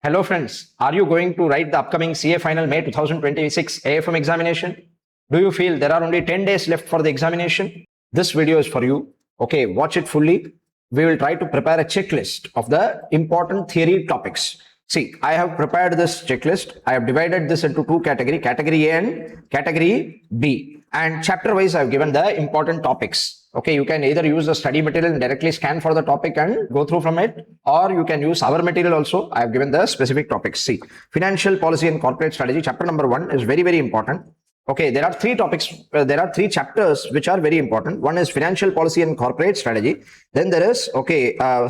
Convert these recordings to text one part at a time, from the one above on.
Hello friends, are you going to write the upcoming CA final May 2026 AFM examination? Do you feel there are only 10 days left for the examination? This video is for you. Okay, watch it fully. We will try to prepare a checklist of the important theory topics. See, I have prepared this checklist. I have divided this into two categories, category A and category B. And chapter wise, I have given the important topics. Okay, you can either use the study material and directly scan for the topic and go through from it, or you can use our material also. I have given the specific topics. See, financial policy and corporate strategy, chapter number 1 is very, very important. Okay, there are three topics, there are three chapters which are very important. One is financial policy and corporate strategy. Then there is,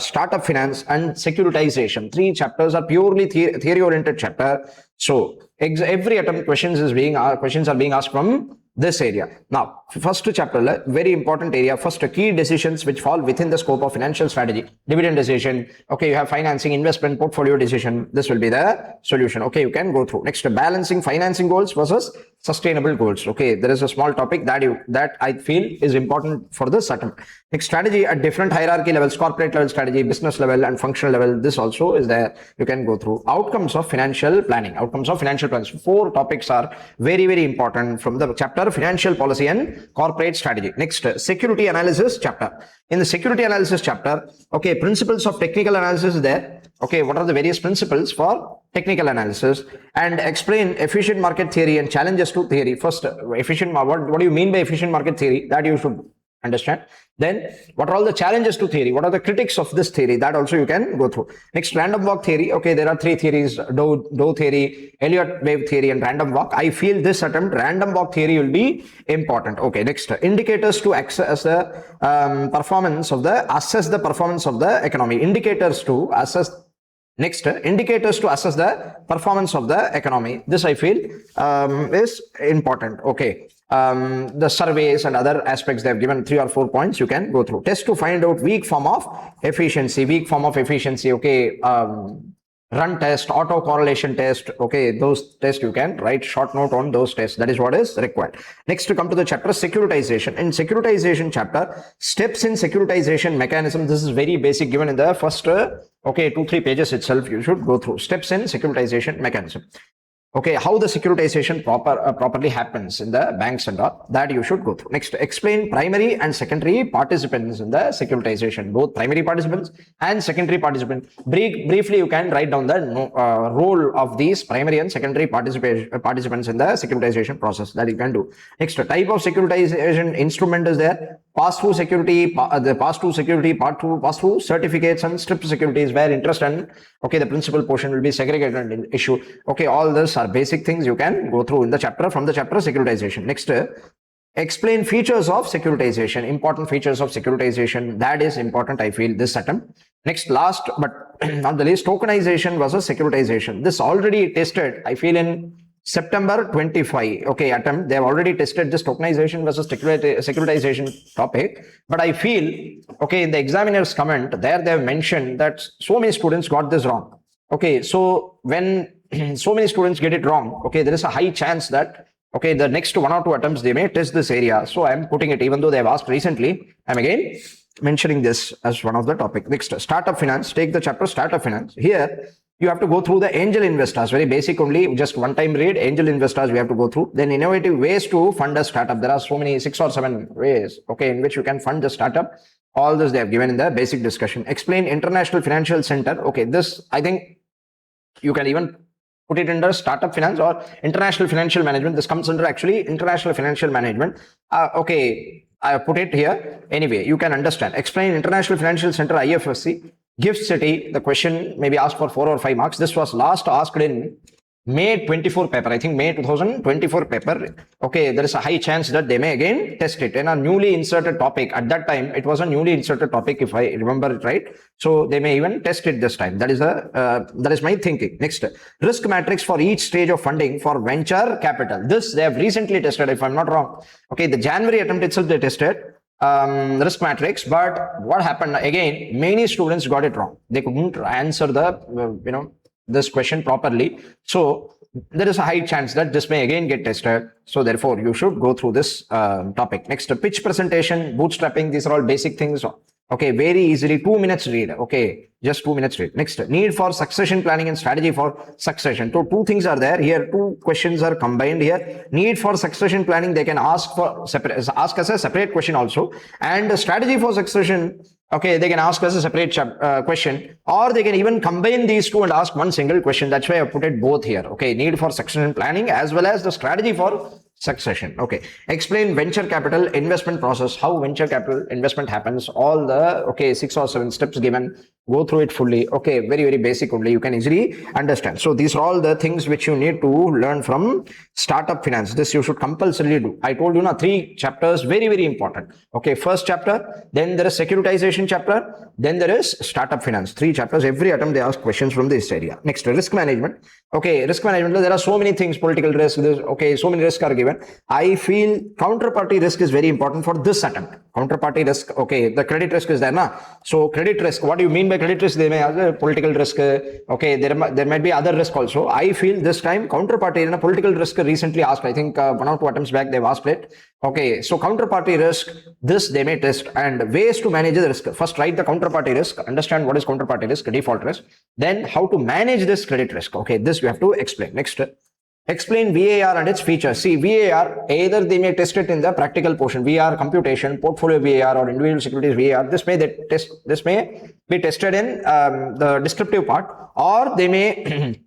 startup finance and securitization. Three chapters are purely theory oriented chapter. So every attempt questions are being asked from this area. Now, first chapter, very important area. First, key decisions which fall within the scope of financial strategy. Dividend decision. Okay, you have financing, investment, portfolio decision. This will be the solution. Okay, you can go through. Next, balancing financing goals versus sustainable goals. Okay, there is a small topic that I feel is important for this attempt. Next, strategy at different hierarchy levels, corporate level strategy, business level and functional level. This also is there. You can go through. Outcomes of financial planning. Outcomes of financial plans. Four topics are very, very important from the chapter financial policy and corporate strategy. Next, security analysis chapter. In the security analysis chapter, okay, principles of technical analysis is there. Okay, what are the various principles for technical analysis, and explain efficient market theory and challenges to theory. First, what do you mean by efficient market theory? That you should understand. Then, what are all the challenges to theory? What are the critics of this theory? That also you can go through. Next, random walk theory. Okay, there are three theories: Doe theory, Elliott wave theory, and random walk. I feel this attempt, random walk theory, will be important. Okay, next, indicators to assess the performance of the economy. Indicators to assess. Next, indicators to assess the performance of the economy. This I feel is important. Okay. The surveys and other aspects, they have given 3 or 4 points you can go through. Test to find out weak form of efficiency. Okay. Run test, auto correlation test. Okay, those tests you can write short note on those tests. That is what is required. Next, to come to the chapter securitization. In securitization chapter, steps in securitization mechanism. This is very basic, given in the first 2-3 pages itself. You should go through steps in securitization mechanism. Okay, how the securitization properly happens in the banks and all, that you should go through. Next, explain primary and secondary participants in the securitization, both primary participants and secondary participants. Briefly, you can write down the role of these primary and secondary participants in the securitization process. That you can do. Next, type of securitization instrument is there. Pass-through security, pass-through certificates, and strip securities, where interest and the principal portion will be segregated in issue. Okay, all this are basic things you can go through in the chapter, from the chapter securitization. Next, explain features of securitization, important features of securitization. That is important, I feel, this attempt. Next, last but not the least, tokenization versus securitization. This already tested, I feel, in September 25. Okay, attempt. They have already tested this tokenization versus securitization topic. But I feel, in the examiner's comment, there they have mentioned that so many students got this wrong. Okay, so when so many students get it wrong, there is a high chance that the next 1 or 2 attempts they may test this area. So I am putting it, even though they have asked recently, I am again mentioning this as one of the topic. Next, startup finance. Take the chapter startup finance. Here you have to go through the angel investors, very basic only, just one time read. Angel investors we have to go through. Then innovative ways to fund a startup. There are so many, 6 or 7 ways in which you can fund the startup. All this they have given in the basic discussion. Explain international financial center. This I think you can even put it under startup finance or international financial management. This comes under actually international financial management. I put it here. Anyway, you can understand. Explain international financial center, IFSC. Gift city. The question may be asked for 4 or 5 marks. This was last asked in May 24 paper. I think May 2024 paper. There is a high chance that they may again test it in a newly inserted topic. At that time, it was a newly inserted topic, if I remember it right. So they may even test it this time. That is my thinking. Next, risk matrix for each stage of funding for venture capital. This they have recently tested, if I'm not wrong. The January attempt itself they tested risk matrix, but what happened again? Many students got it wrong. They couldn't answer the this question properly. So there is a high chance that this may again get tested. So therefore, you should go through this topic. Next, pitch presentation, bootstrapping. These are all basic things. Okay, very easily, 2 minutes read. Okay, just 2 minutes read. Next, need for succession planning and strategy for succession. So two things are there here. Two questions are combined here. Need for succession planning, they can ask for separate, ask as a separate question also. And strategy for succession, okay, they can ask as a separate question, or they can even combine these two and ask one single question. That's why I put it both here. Okay, need for succession planning as well as the strategy for succession. Okay, explain venture capital investment process, how venture capital investment happens, all the 6 or 7 steps given. Go through it fully. Okay, very basic only, you can easily understand. So these are all the things which you need to learn from startup finance. This you should compulsorily do. I told you now 3 chapters, very important. Okay, first chapter, then there is securitization chapter, then there is startup finance. 3 chapters. Every attempt they ask questions from this area. Next, risk management. Okay, risk management, there are so many things, political risk, so many risks are given. I feel counterparty risk is very important for this attempt. Counterparty risk, okay, the credit risk is there now. So credit risk, what do you mean by credit risk? They may have a political risk. Okay, there might be other risk also. I feel this time counterparty in a political risk recently asked. I think 1 or 2 attempts back they've asked it. Okay, so counterparty risk, this they may test, and ways to manage the risk. First, write the counterparty risk, understand what is counterparty risk, default risk, then how to manage this credit risk. Okay, this you have to explain. Next, explain VAR and its features. See, VAR, either they may test it in the practical portion, VAR computation, portfolio VAR, or individual securities VAR. This may be tested in the descriptive part, or they may,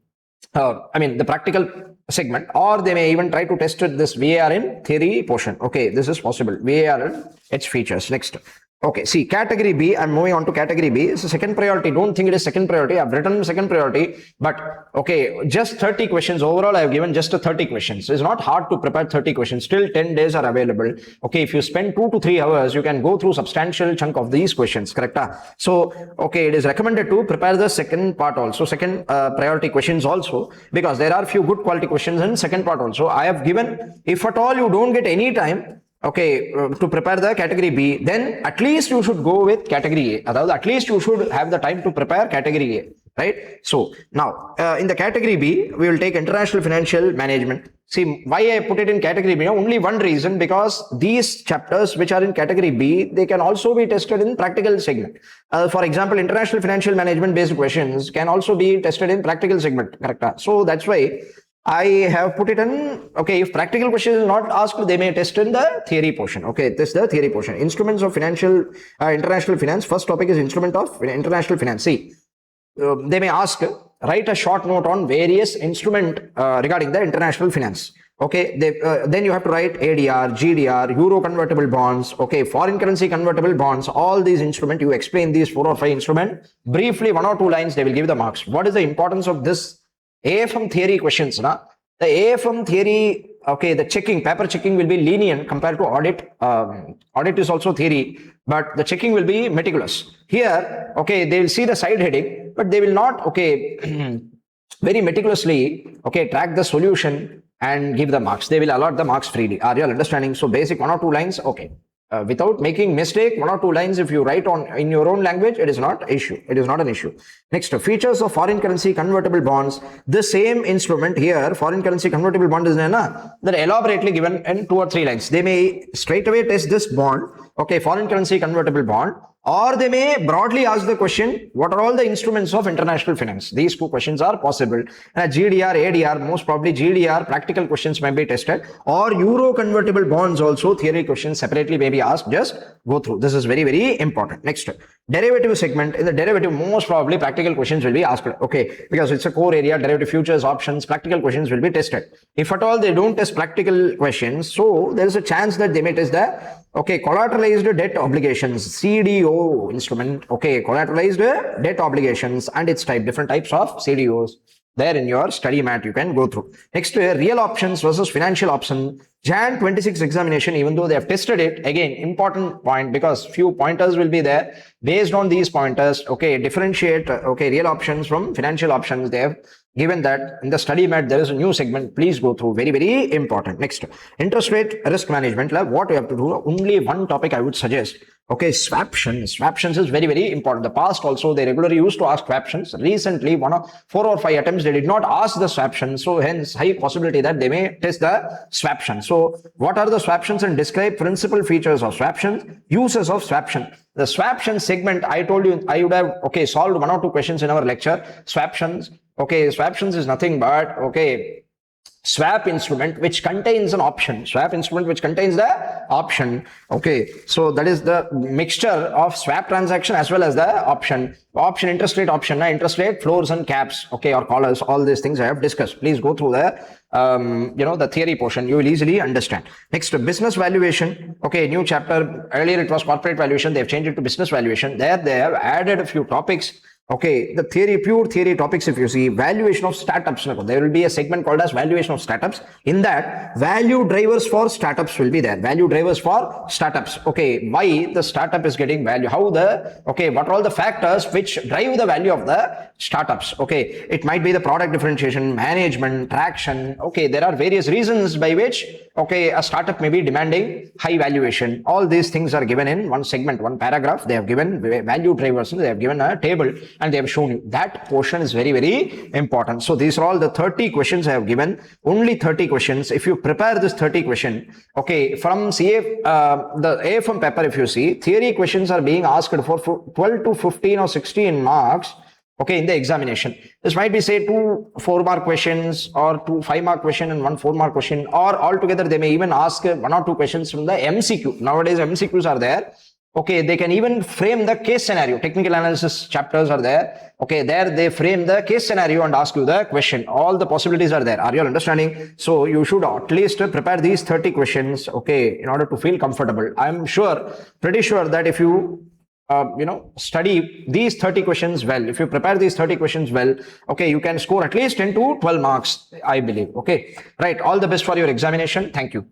the practical segment, or they may even try to test this VAR in theory portion. Okay, this is possible. VAR and its features. Next. Okay, see, category B, I'm moving on to category B. It's a second priority. Don't think it is second priority. I've written second priority, but okay, just 30 questions. Overall, I've given just 30 questions. It's not hard to prepare 30 questions. Still 10 days are available. Okay, if you spend 2 to 3 hours, you can go through substantial chunk of these questions, correct? So, okay, it is recommended to prepare the second part also, second priority questions also, because there are few good quality questions in second part also. I have given, if at all you don't get any time, okay, to prepare the category B, then at least you should go with category A. At least you should have the time to prepare category A, right? So now in the category B, we will take international financial management. See, why I put it in category B? Only one reason, because these chapters which are in category B, they can also be tested in practical segment. For example, international financial management based questions can also be tested in practical segment, correct? So that's why I have put it in. Okay, if practical question is not asked, they may test in the theory portion. Okay, this is the theory portion. Instruments of financial international finance. First topic is instrument of international finance. See, they may ask, write a short note on various instrument regarding the international finance. Okay, then you have to write ADR, GDR, Euro convertible bonds, okay, foreign currency convertible bonds, all these instruments. You explain these 4 or 5 instruments briefly, 1 or 2 lines, they will give the marks. What is the importance of this AFM theory questions? The AFM theory, okay, the paper checking will be lenient compared to audit. Audit is also theory, but the checking will be meticulous. Here, okay, they will see the side heading, but they will not, okay, very meticulously, okay, track the solution and give the marks. They will allot the marks freely. Are you all understanding? So basic 1 or 2 lines, okay. Without making mistake, 1 or 2 lines, if you write on in your own language, it is not issue. It is not an issue. Next, features of foreign currency convertible bonds. The same instrument here, foreign currency convertible bond is that elaborately given in 2 or 3 lines. They may straight away test this bond, okay, foreign currency convertible bond, or they may broadly ask the question, what are all the instruments of international finance? These 2 questions are possible. And GDR, ADR, most probably GDR, practical questions may be tested, or Euro convertible bonds also, theory questions separately may be asked. Just go through. This is very important. Next, derivative segment. In the derivative, most probably practical questions will be asked. Okay, because it's a core area, derivative futures, options, practical questions will be tested. If at all they don't test practical questions, so there is a chance that they may test the, okay, collateralized debt obligations, CDO instrument, okay, collateralized debt obligations and its type, different types of CDOs. There in your study mat, you can go through. Next, real options versus financial option. Jan 26 examination, even though they have tested it, again, important point, because few pointers will be there. Based on these pointers, okay, differentiate, okay, real options from financial options. They have given that in the study mat. There is a new segment. Please go through. Very important. Next, interest rate risk management. What you have to do, only one topic I would suggest. Okay, swaptions is very, very important. The past also, they regularly used to ask swaptions. Recently, 4 or 5 attempts, they did not ask the swaption. So hence, high possibility that they may test the swaption. So what are the swaptions, and describe principal features of swaptions, uses of swaption. The swaption segment, I told you, I would have, okay, solved 1 or 2 questions in our lecture. Swaptions, okay, swaptions is nothing but, okay, swap instrument which contains an option. Swap instrument which contains the option. Okay, so that is the mixture of swap transaction as well as the option. Interest rate option, interest rate floors and caps, okay, or collars. All these things I have discussed. Please go through the the theory portion. You will easily understand. Next, business valuation. Okay, new chapter. Earlier it was corporate valuation. They have changed it to business valuation. There they have added a few topics. Okay, the pure theory topics, if you see, valuation of startups, there will be a segment called as valuation of startups. In that, value drivers for startups will be there. Value drivers for startups. Okay, why the startup is getting value? How what are all the factors which drive the value of the startups? Okay, it might be the product differentiation, management, traction. Okay, there are various reasons by which, okay, a startup may be demanding high valuation. All these things are given in one segment, one paragraph. They have given value drivers. They have given a table, and they have shown you. That portion is very, very important. So these are all the 30 questions I have given. Only 30 questions. If you prepare this 30 question, okay, from the AFM paper, if you see, theory questions are being asked for 12 to 15 or 16 marks. Okay, in the examination. This might be, say, 2 4-mark questions, or 2 5-mark question and 1 4-mark question, or altogether they may even ask 1 or 2 questions from the MCQ. Nowadays MCQs are there. Okay, they can even frame the case scenario. Technical analysis chapters are there. Okay, there they frame the case scenario and ask you the question. All the possibilities are there. Are you all understanding? So you should at least prepare these 30 questions, okay, in order to feel comfortable. I'm pretty sure that if you study these 30 questions well, if you prepare these 30 questions well, okay, you can score at least 10 to 12 marks, I believe. Okay, right. All the best for your examination. Thank you.